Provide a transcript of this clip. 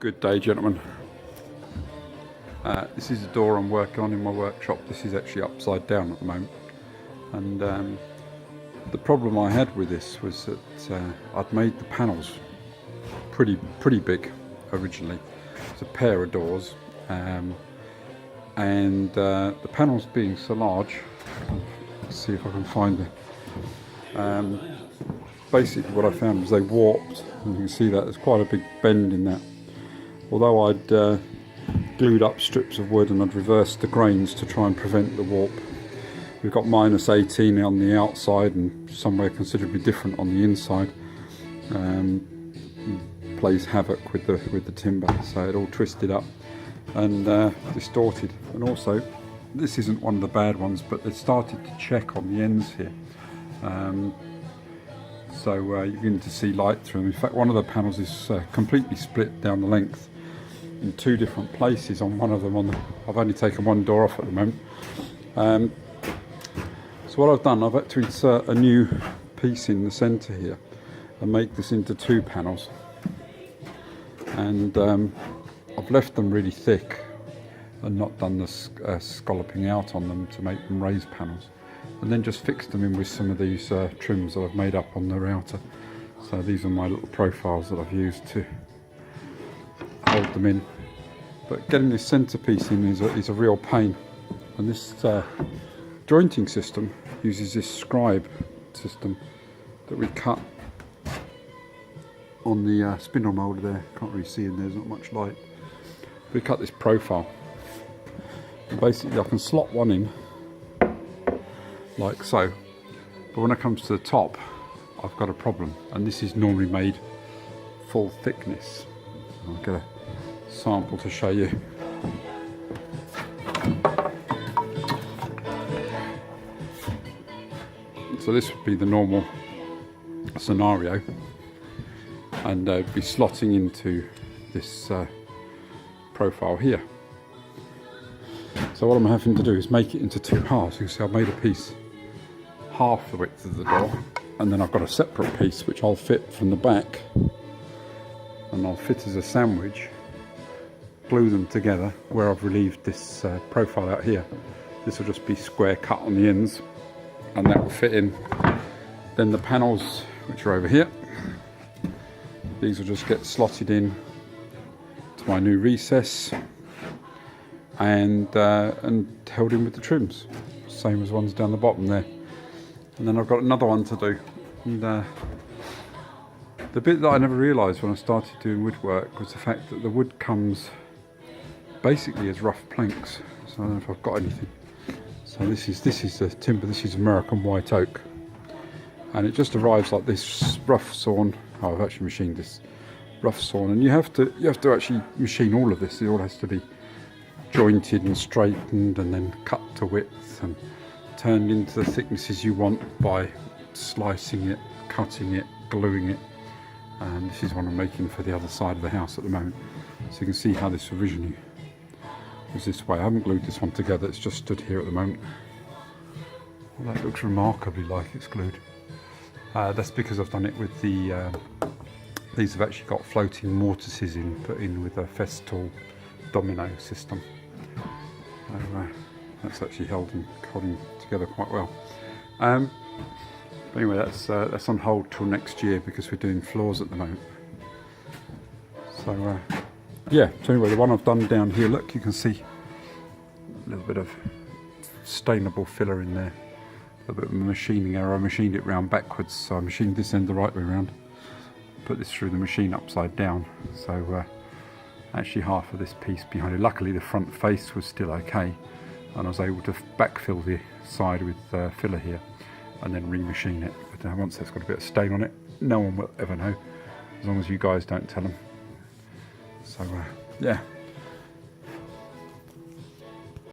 Good day, gentlemen. This is a door I'm working on in my workshop. This is actually upside down at the moment, and the problem I had with this was that I'd made the panels pretty big originally. It's a pair of doors, and the panels being so large, let's see if I can find it. Basically what I found was they warped, and you can see that there's quite a big bend in that. Although I'd glued up strips of wood and I'd reversed the grains to try and prevent the warp. We've got -18 on the outside and somewhere considerably different on the inside. Plays havoc with the timber, so it all twisted up and distorted. And also, this isn't one of the bad ones, but they started to check on the ends here. So you're going to see light through them. In fact, one of the panels is completely split down the length in two different places. On one of them, I've only taken one door off at the moment. So what I've done, I've had to insert a new piece in the centre here and make this into two panels. And I've left them really thick and not done the scalloping out on them to make them raised panels. And then just fixed them in with some of these trims that I've made up on the router. So these are my little profiles that I've used to hold them in. But getting this centerpiece in is a real pain. And this jointing system uses this scribe system that we cut on the spindle moulder there. Can't really see in there, there's not much light. We cut this profile. And basically I can slot one in like so, but when it comes to the top I've got a problem, and this is normally made full thickness. I'll get a sample to show you. So this would be the normal scenario, and be slotting into this profile here. So what I'm having to do is make it into two halves. You can see I've made a piece half the width of the door, and then I've got a separate piece which I'll fit from the back, and I'll fit as a sandwich, glue them together where I've relieved this profile out here. This will just be square cut on the ends, and that will fit in. Then the panels, which are over here, these will just get slotted in to my new recess and held in with the trims, same as ones down the bottom there. And then I've got another one to do. And the bit that I never realised when I started doing woodwork was the fact that the wood comes basically as rough planks. So I don't know if I've got anything. So this is the timber. This is American white oak, and it just arrives like this, rough sawn. Oh, I've actually machined this, rough sawn, and you have to actually machine all of this. It all has to be jointed and straightened and then cut to width and turned into the thicknesses you want by slicing it, cutting it, gluing it. And this is what I'm making for the other side of the house at the moment. So you can see how this originally was this way. I haven't glued this one together, it's just stood here at the moment. Well, that looks remarkably like it's glued. That's because I've done it with the these have actually got floating mortises put in with a Festool domino system. So, that's actually holding together quite well. But anyway, that's on hold till next year because we're doing floors at the moment. So yeah, so anyway, the one I've done down here, look, you can see a little bit of stainable filler in there. A bit of a machining error. I machined it round backwards, so I machined this end the right way around. Put this through the machine upside down. So actually half of this piece behind it. Luckily the front face was still okay, and I was able to backfill the side with filler here and then remachine it. But once that's got a bit of stain on it, no one will ever know, as long as you guys don't tell them. So yeah.